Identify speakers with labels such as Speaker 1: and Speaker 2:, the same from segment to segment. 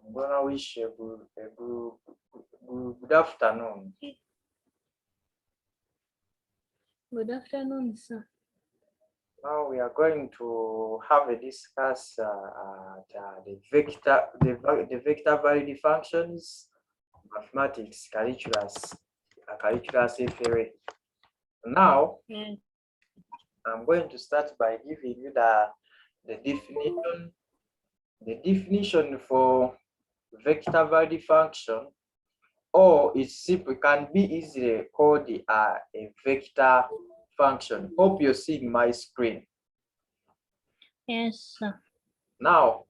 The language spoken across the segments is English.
Speaker 1: I'm gonna wish a good afternoon.
Speaker 2: Good afternoon, sir.
Speaker 1: Now we are going to have a discuss the vector valid functions, mathematics, calculus FRA. Now
Speaker 2: Yes.
Speaker 1: I'm going to start by giving you the definition for vector valid function, or it's simple, can be easily called a vector function. Hope you're seeing my screen.
Speaker 2: Yes, sir.
Speaker 1: Now,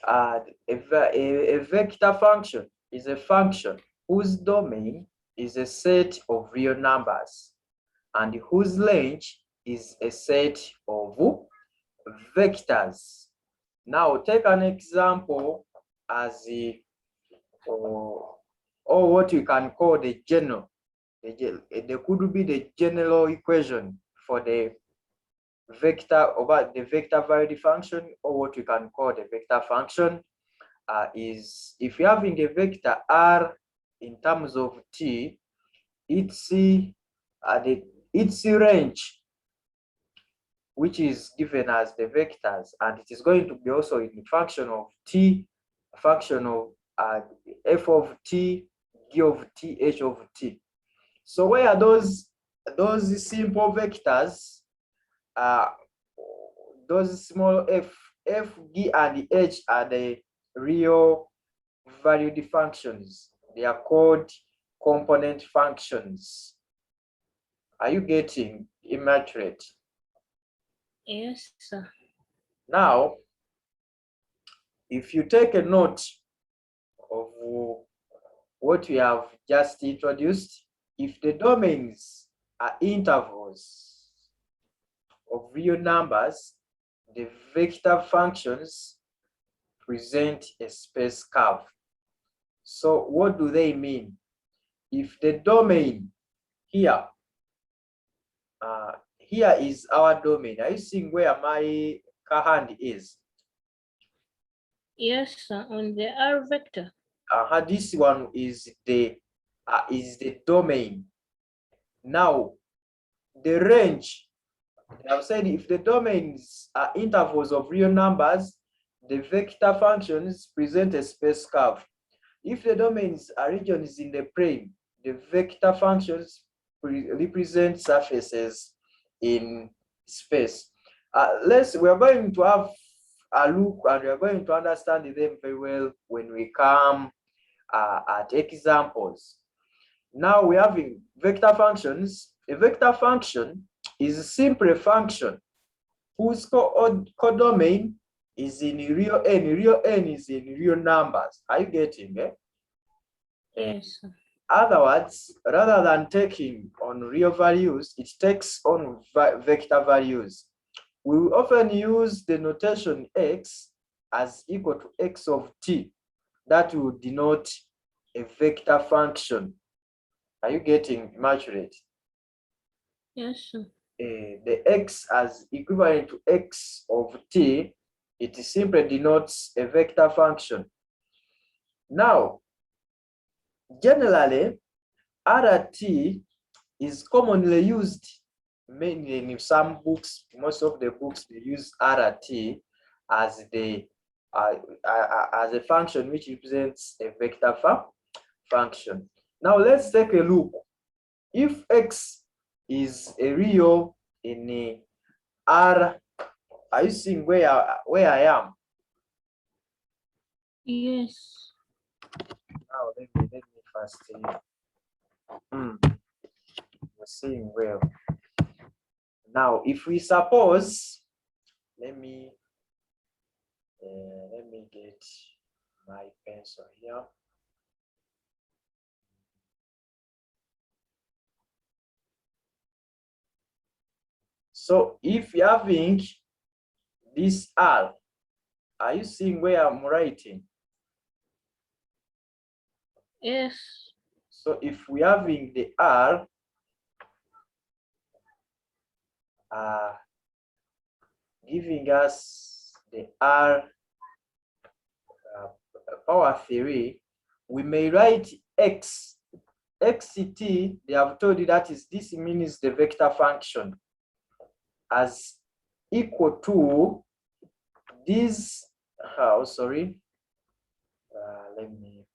Speaker 1: a vector function is a function whose domain is a set of real numbers and whose range is a set of vectors. Now, take an example as the or what you can call the general. There could be the general equation for the vector over the vector valid function, or what you can call the vector function is if you're having a vector r in terms of t, its range, which is given as the vectors, and it is going to be also in the function of t, a function of f of t, g of t, h of t. So where are those simple vectors, those small f, g, and h are the real valued functions. They are called component functions. Are you getting, Immaculate?
Speaker 2: Yes, sir.
Speaker 1: Now, if you take a note of what we have just introduced, if the domains are intervals of real numbers, the vector functions present a space curve. So what do they mean? If the domain here, here is our domain. Are you seeing where my hand is?
Speaker 2: Yes, sir. On the R vector.
Speaker 1: This one is the domain. Now, the range, I've said if the domains are intervals of real numbers, the vector functions present a space curve. If the domains are regions in the plane, the vector functions represent surfaces in space. We are going to have a look, and we are going to understand them very well when we come at examples. Now we're having vector functions. A vector function is simply a function whose codomain is in real n. Real n is in real numbers. Are you getting it?
Speaker 2: Yes, sir.
Speaker 1: Other words, rather than taking on real values, it takes on vector values. We will often use the notation x as equal to x of t. That will denote a vector function. Are you getting, Immaculate?
Speaker 2: Yes, sir.
Speaker 1: The x as equivalent to x of t, it simply denotes a vector function. Now, generally, RT is commonly used, mainly in some books. Most of the books, they use RT as as a function which represents a vector function. Now let's take a look. If x is a real in a R, are you seeing where I am?
Speaker 2: Yes.
Speaker 1: Now let me first see. You're seeing well. Now, if we suppose, let me get my pencil here. So if you're having this R, are you seeing where I'm writing?
Speaker 2: Yes.
Speaker 1: So if we're having the R, giving us the R power 3, we may write x. Xt, they have told you that is, this means the vector function, as equal to this, sorry, let me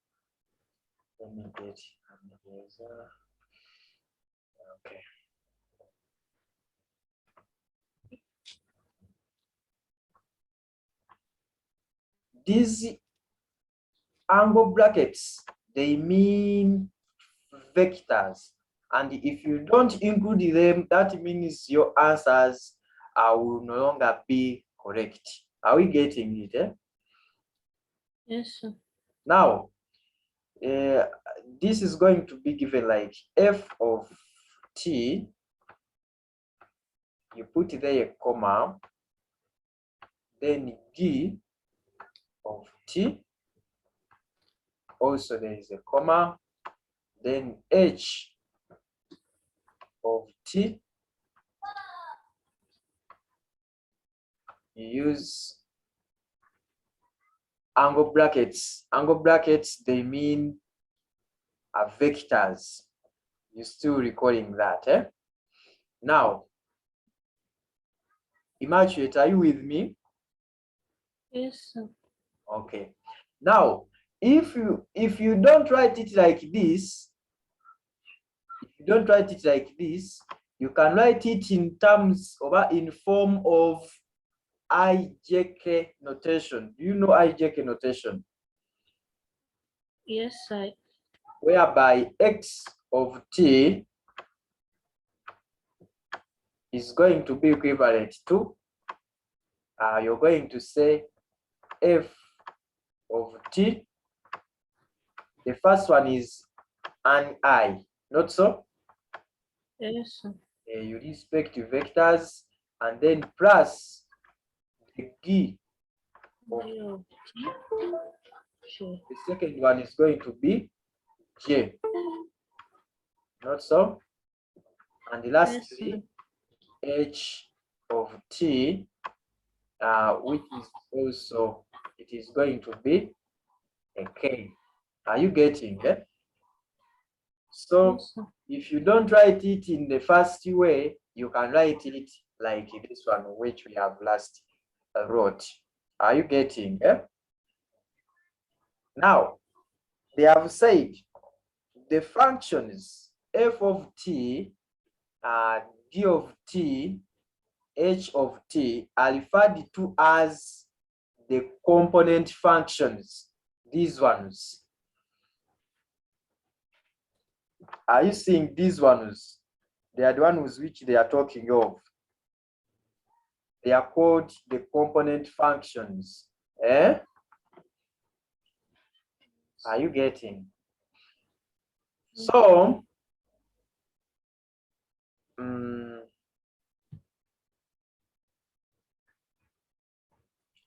Speaker 1: get, okay. These angle brackets, they mean vectors, and if you don't include them, that means your answers will no longer be correct. Are we getting it? Eh?
Speaker 2: Yes, sir.
Speaker 1: Now, this is going to be given like f of t. You put there a comma, then g of t. Also, there is a comma, then h of t. You use angle brackets. Angle brackets, they mean vectors. You're still recording that, eh? Now, Immaculate, are you with me?
Speaker 2: Yes, sir.
Speaker 1: Okay. Now, if you don't write it like this, you can write it in terms of in form of IJK notation. Do you know IJK notation?
Speaker 2: Yes, sir.
Speaker 1: Whereby x of t is going to be equivalent to, you're going to say f of t. The first one is an I, not so?
Speaker 2: Yes, sir.
Speaker 1: You respect to vectors, and then plus the g of
Speaker 2: G of T. Sure.
Speaker 1: the second one is going to be j, not so? And lastly, h of t, which is also, it is going to be a k. Are you getting it? So
Speaker 2: Yes, sir.
Speaker 1: if you don't write it in the first way, you can write it like this one, which we have last wrote. Are you getting it? Now, they have said the functions f of t, d of t, h of t are referred to as the component functions. These ones. Are you seeing these ones? They are the ones which they are talking of. They are called the component functions. Eh? Are you getting? So,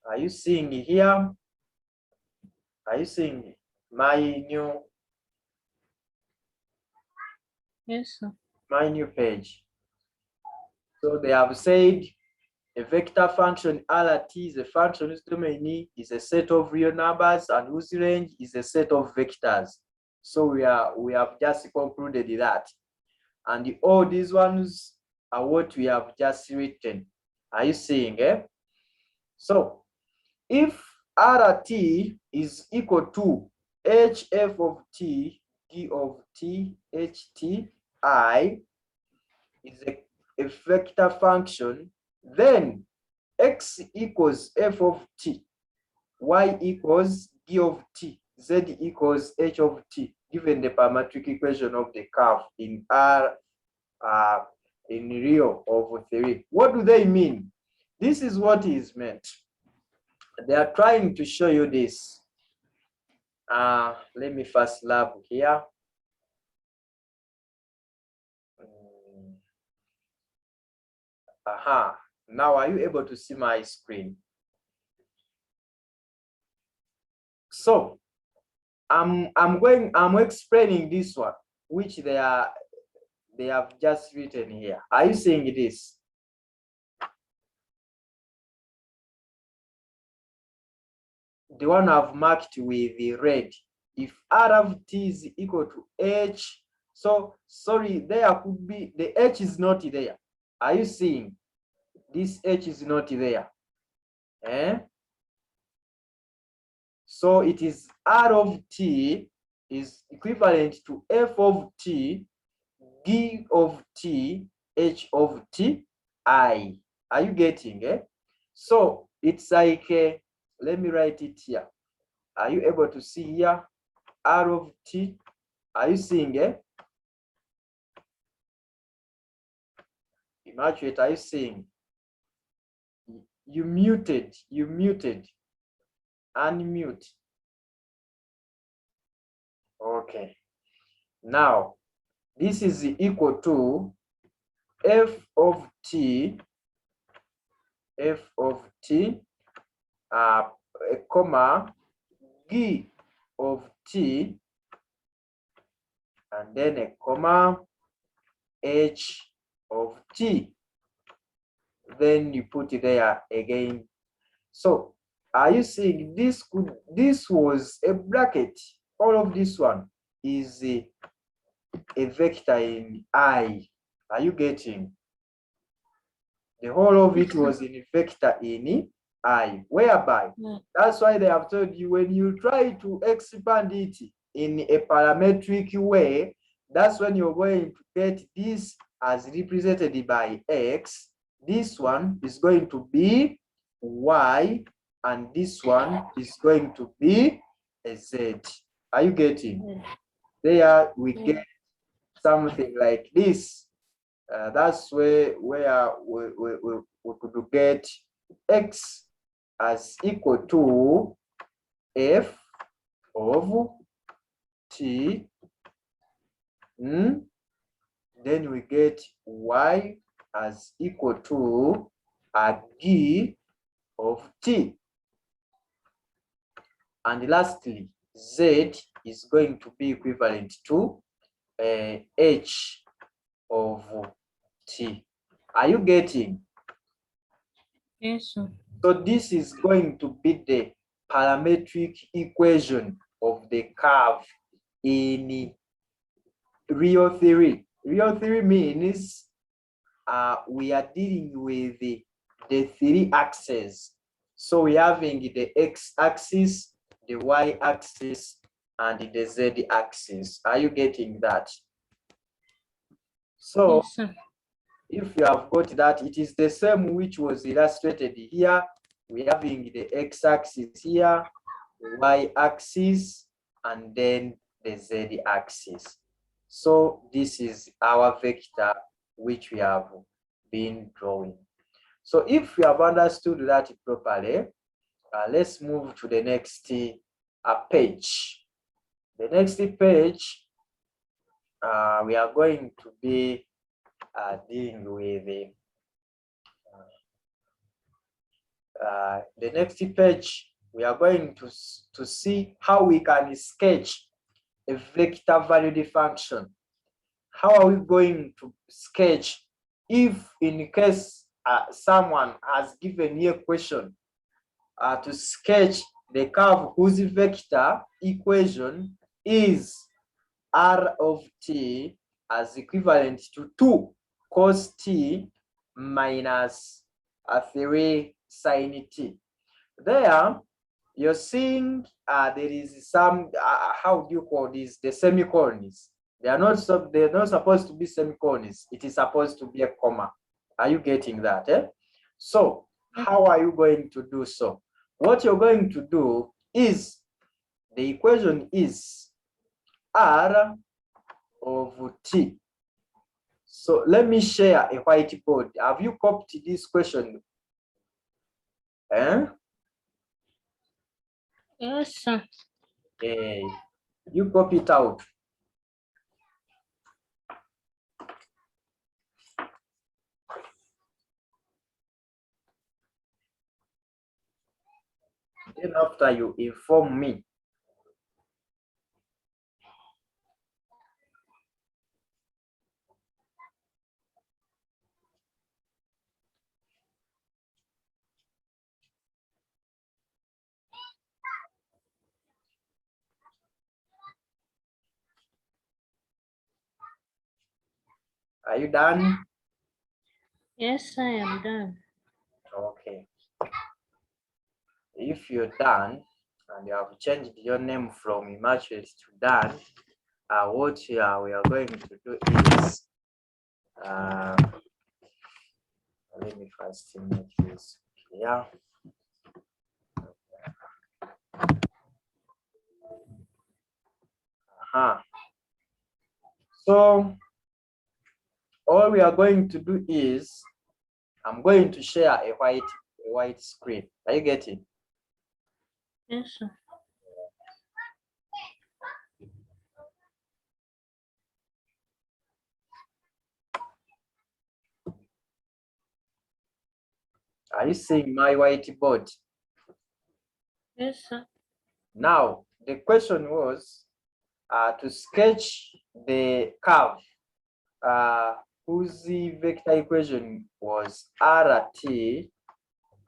Speaker 1: are you seeing here? Are you seeing my new?
Speaker 2: Yes, sir.
Speaker 1: My new page? So they have said a vector function RT is a function whose domain is a set of real numbers and whose range is a set of vectors. So we have just concluded that, and all these ones are what we have just written. Are you seeing? So if RT is equal to HF of T, D of T, HT, I is a vector function, then x equals f of t, y equals d of t, z equals h of t, given the parametric equation of the curve in R, in real of 3. What do they mean? This is what is meant. They are trying to show you this. Let me first lab here. Now are you able to see my screen? So I'm explaining this one, which they have just written here. Are you seeing this? the one I've marked with the red. If R of t is equal to h, so sorry, there could be the h is not there. Are you seeing? This h is not there. Eh? So it is R of t is equivalent to f of t, d of t, h of t, I. Are you getting it? So it's like, let me write it here. Are you able to see here? R of t. Are you seeing it? Immaculate, are you seeing? You muted. Unmute. Okay. Now, this is equal to f of t, comma, g of t, and then a comma, h of t. Then you put it there again. So are you seeing this was a bracket? All of this one is a vector in I. Are you getting? The whole of it was in a vector in I, whereby that's why they have told you when you try to expand it in a parametric way, that's when you're going to get this as represented by x. This one is going to be y, and this one is going to be a z. Are you getting? There we get something like this. That's where we could get x as equal to f of t. Then we get y as equal to a g of t. And lastly, z is going to be equivalent to h of t. Are you getting?
Speaker 2: Yes, sir.
Speaker 1: So this is going to be the parametric equation of the curve in real theory. Real theory means we are dealing with the three axes. So we're having the x-axis, the y-axis, and the z-axis. Are you getting that? So
Speaker 2: Yes, sir.
Speaker 1: if you have got that, it is the same which was illustrated here. We're having the x-axis here, the y-axis, and then the z-axis. So this is our vector which we have been drawing. So if we have understood that properly, let's move to the next page. The next page, we are going to be dealing with the next page. We are going to see how we can sketch a vector valued function. How are we going to sketch if in case someone has given you a question to sketch the curve whose vector equation is r of t as equivalent to 2 cos t minus 3 sin t. There you're seeing there is some how do you call this, the semicolons. They're not supposed to be semicolons. It is supposed to be a comma. Are you getting that? So how are you going to do so? What you're going to do is the equation is r of t. So let me share a whiteboard. Have you copied this question?
Speaker 2: Yes, sir.
Speaker 1: You copy it out. Then after you inform me. Are you done?
Speaker 2: Yes, I am done.
Speaker 1: Okay. If you're done and you have changed your name from Immaculate to Dan, what we are going to do is, let me first make this clear. So all we are going to do is, I'm going to share a white screen. Are you getting?
Speaker 2: Yes, sir.
Speaker 1: Are you seeing my whiteboard?
Speaker 2: Yes, sir.
Speaker 1: Now, the question was to sketch the curve whose vector equation was RT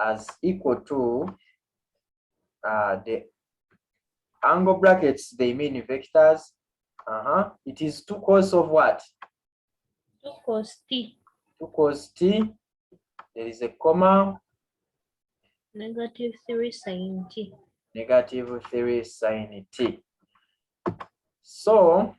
Speaker 1: as equal to the angle brackets, they mean vectors. It is 2 cos of what?
Speaker 2: 2 cos t.
Speaker 1: 2 cos t. There is a comma.
Speaker 2: Negative 3 sin t.
Speaker 1: Negative 3 sin t. So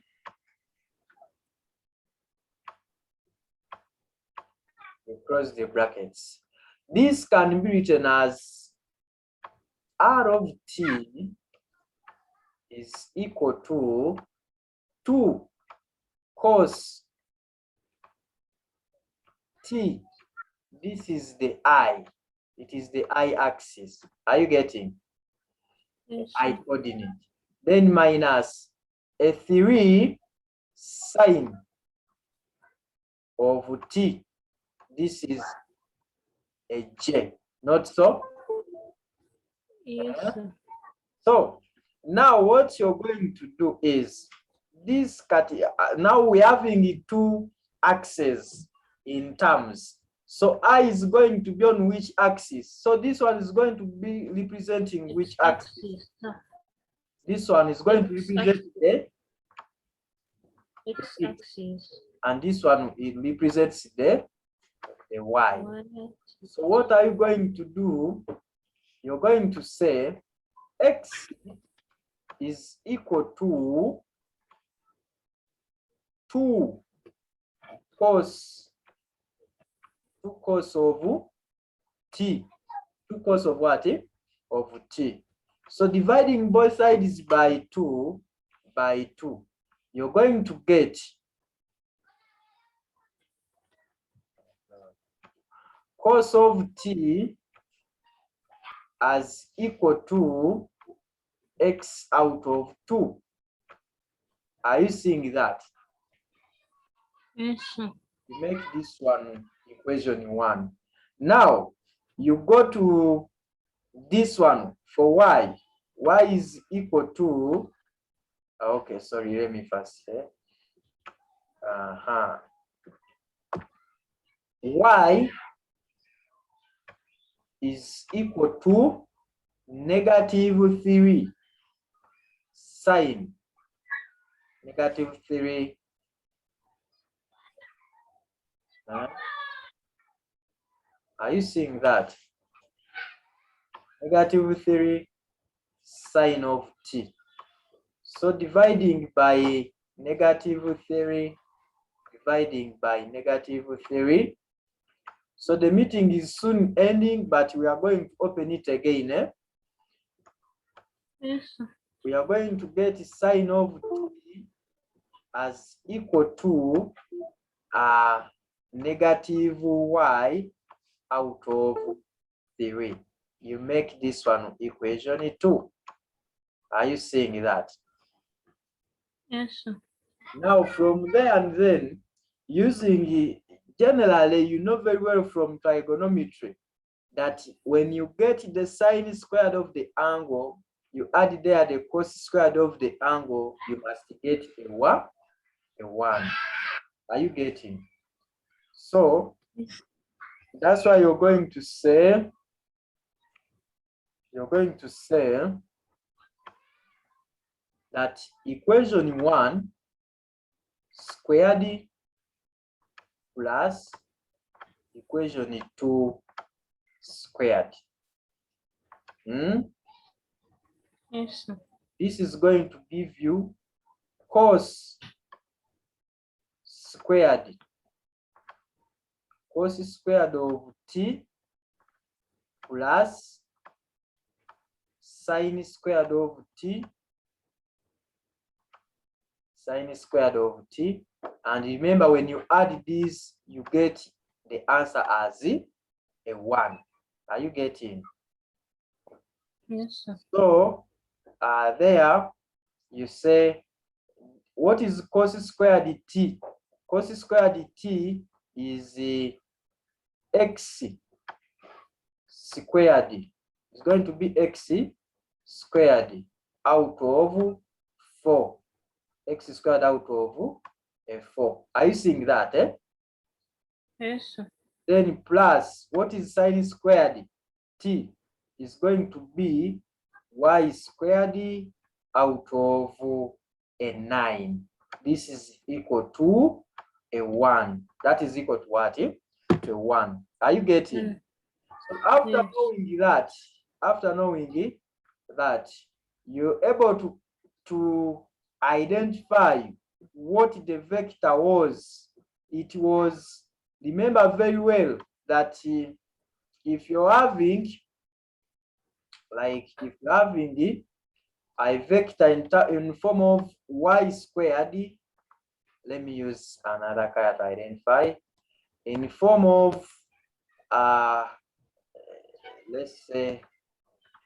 Speaker 1: we close the brackets. This can be written as R of t is equal to 2 cos t. This is the I. It is the I axis. Are you getting?
Speaker 2: Yes,
Speaker 1: I
Speaker 2: sir.
Speaker 1: coordinate. Then minus a 3 sine of t. This is a j. Not so?
Speaker 2: Yes, sir.
Speaker 1: So now what you're going to do is this now we're having 2 axes in terms. So I is going to be on which axis? So this one is going to be representing which axis?
Speaker 2: Sir.
Speaker 1: This one is going to represent the
Speaker 2: x-axis.
Speaker 1: And this one, it represents the y.
Speaker 2: Y.
Speaker 1: So what are you going to do? You're going to say x is equal to 2 cos of t. 2 cos of what? Of t. So dividing both sides by 2, you're going to get cos of t as equal to x out of 2. Are you seeing that?
Speaker 2: Yes, sir.
Speaker 1: You make this one equation 1. Now you go to this one for y. Y is equal to, okay, sorry, let me first say. Y is equal to negative 3 sine negative 3 are you seeing that? Negative 3 sine of t. So dividing by negative 3, dividing by negative 3. So the meeting is soon ending, but we are going to open it again.
Speaker 2: Yes, sir.
Speaker 1: We are going to get sine of t as equal to negative y out of 3. You make this one equation 2. Are you seeing that?
Speaker 2: Yes, sir.
Speaker 1: Now from there and then, using generally, you know very well from trigonometry that when you get the sine squared of the angle, you add there the cos squared of the angle, you must get a 1. Are you getting? So that's why you're going to say that equation 1 squared plus equation 2 squared.
Speaker 2: Yes, sir.
Speaker 1: This is going to give you cos squared of t plus sine squared of t, and remember when you add these you get the answer as a 1. Are you getting?
Speaker 2: Yes, sir.
Speaker 1: So there you say, what is cos squared t? Cos squared t is x squared. It's going to be x squared out of 4. X squared out of 4. Are you seeing that?
Speaker 2: Yes, sir.
Speaker 1: Then plus, what is sine squared t? Is going to be y squared out of a 9. This is equal to a 1. That is equal to what? To 1. Are you getting? So after knowing that, you're able to identify what the vector was. It was, remember very well that if you're having a vector in form of y squared, let me use another color to identify, in form of let's say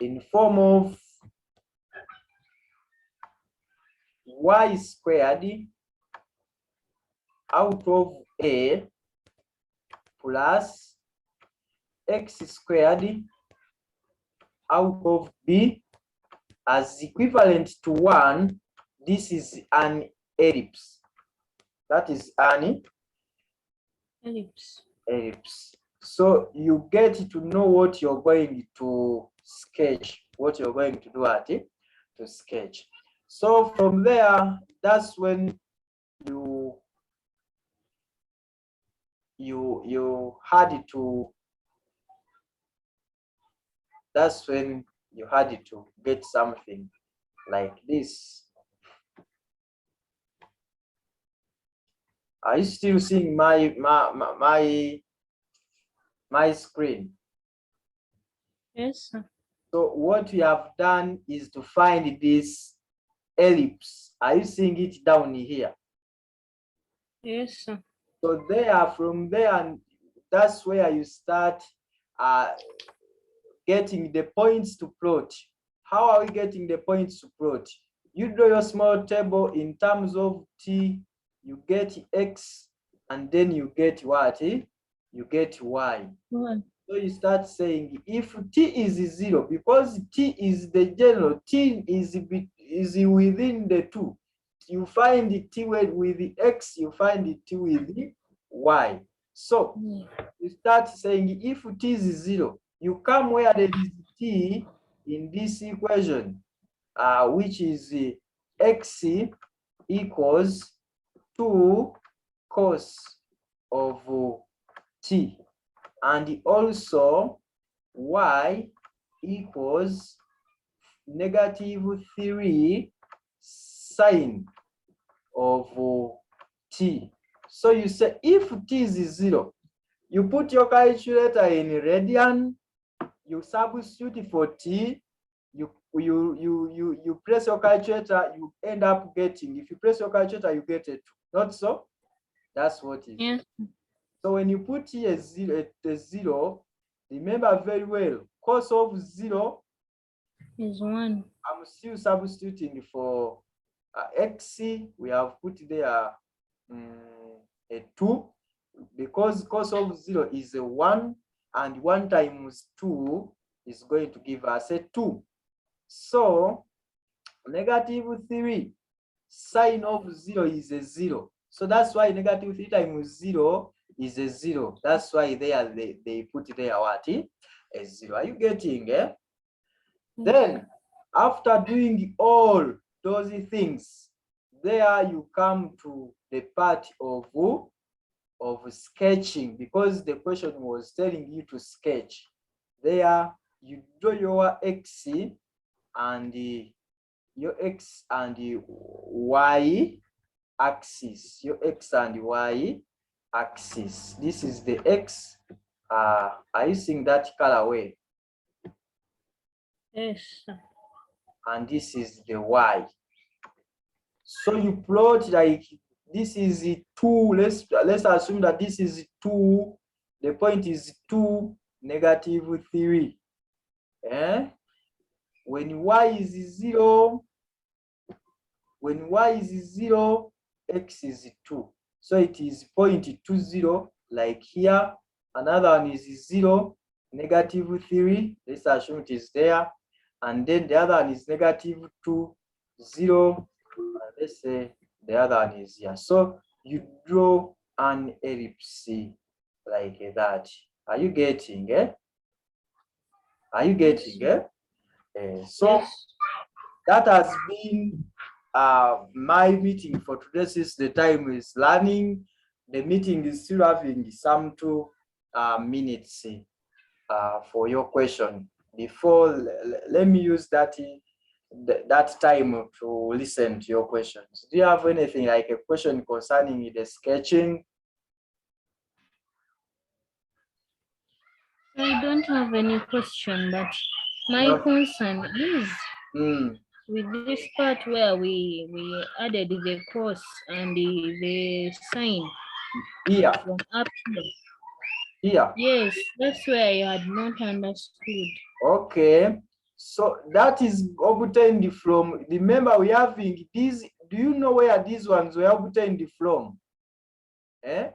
Speaker 1: in form of y squared out of a plus x squared out of b as equivalent to 1. This is an ellipse. That is an ellipse. So you get to know what you're going to sketch, what you're going to do at it to sketch. So from there, that's when you had to, that's when you had to get something like this. Are you still seeing my screen?
Speaker 2: Yes, sir.
Speaker 1: So what we have done is to find this ellipse. Are you seeing it down here?
Speaker 2: Yes, sir.
Speaker 1: So there, from there, and that's where you start getting the points to plot. How are we getting the points to plot? You draw your small table in terms of t, you get x, and then you get what? You get y. So you start saying if t is 0, because t is the general, t is within the 2. You find t with the x, you find t with the y. So you start saying if t is 0, you come where there is t in this equation, which is x equals 2 cos of t, and also y equals -3 sine of t. So you say if t is 0, you put your calculator in radian, you substitute for t, you press your calculator, you end up getting, if you press your calculator, you get a 2. Not so? That's what it is.
Speaker 2: Yes.
Speaker 1: So when you put here a 0, remember very well, cos of 0
Speaker 2: is 1.
Speaker 1: I'm still substituting for x. We have put there a 2, because cos of 0 is a 1, and 1 times 2 is going to give us a 2. So -3 sine of 0 is a 0. So that's why -3 times 0 is a 0. That's why they put there what? A 0. Are you getting? Then after doing all those things, there you come to the part of of sketching, because the question was telling you to sketch. There you draw your x and your x and y axis, your x and y axis. This is the x. Are you seeing that colorway?
Speaker 2: Yes, sir.
Speaker 1: And this is the y. So you plot like this is 2. Let's assume that this is 2. The point is 2, -3. Eh? When y is 0, when y is 0, x is 2. So it is 0.20, like here. Another one is 0, -3. Let's assume it is there. And then the other one is -2, 0. Let's say the other one is here. So you draw an ellipse like that. Are you getting it? Are you getting it? So
Speaker 2: Yes.
Speaker 1: that has been my meeting for today. Since the time is learning, the meeting is still having some 2 minutes for your question. Before, let me use that time to listen to your questions. Do you have anything like a question concerning the sketching?
Speaker 2: I don't have any question, but my
Speaker 1: No.
Speaker 2: concern is
Speaker 1: Mm.
Speaker 2: with this part where we added the cross and the sign
Speaker 1: Here,
Speaker 2: from up here.
Speaker 1: here.
Speaker 2: Yes, that's where I had not understood.
Speaker 1: Okay. So that is obtained from, remember we having these, do you know where these ones were obtained from? Eh?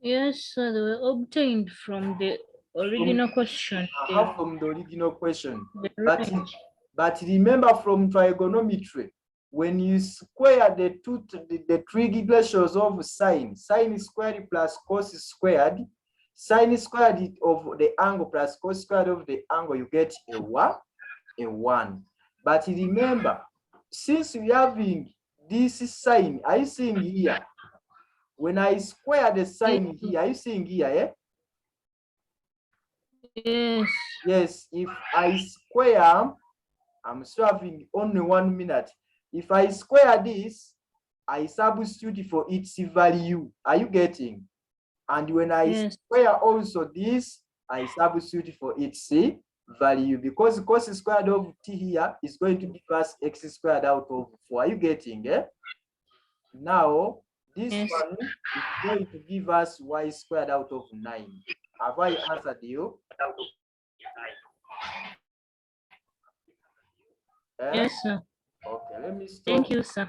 Speaker 2: Yes, sir, they were obtained from the original question.
Speaker 1: From the original question.
Speaker 2: The
Speaker 1: But,
Speaker 2: range.
Speaker 1: but remember from trigonometry, when you square the trig ratios of sine squared plus cos squared, sine squared of the angle plus cos squared of the angle, you get a 1. But remember, since we having this sine, are you seeing here? When I square the sine here, are you seeing here? Eh?
Speaker 2: Yes.
Speaker 1: Yes, if I square, I'm still having only 1 minute. If I square this, I substitute for its value. Are you getting? And when I square also this, I substitute for its value, because cos squared of t here is going to give us x squared out of 4. Are you getting it? Now, this one is going to give us y squared out of 9. Have I answered you?
Speaker 2: Yes, sir.
Speaker 1: Okay, let me stop.
Speaker 2: Thank you, sir.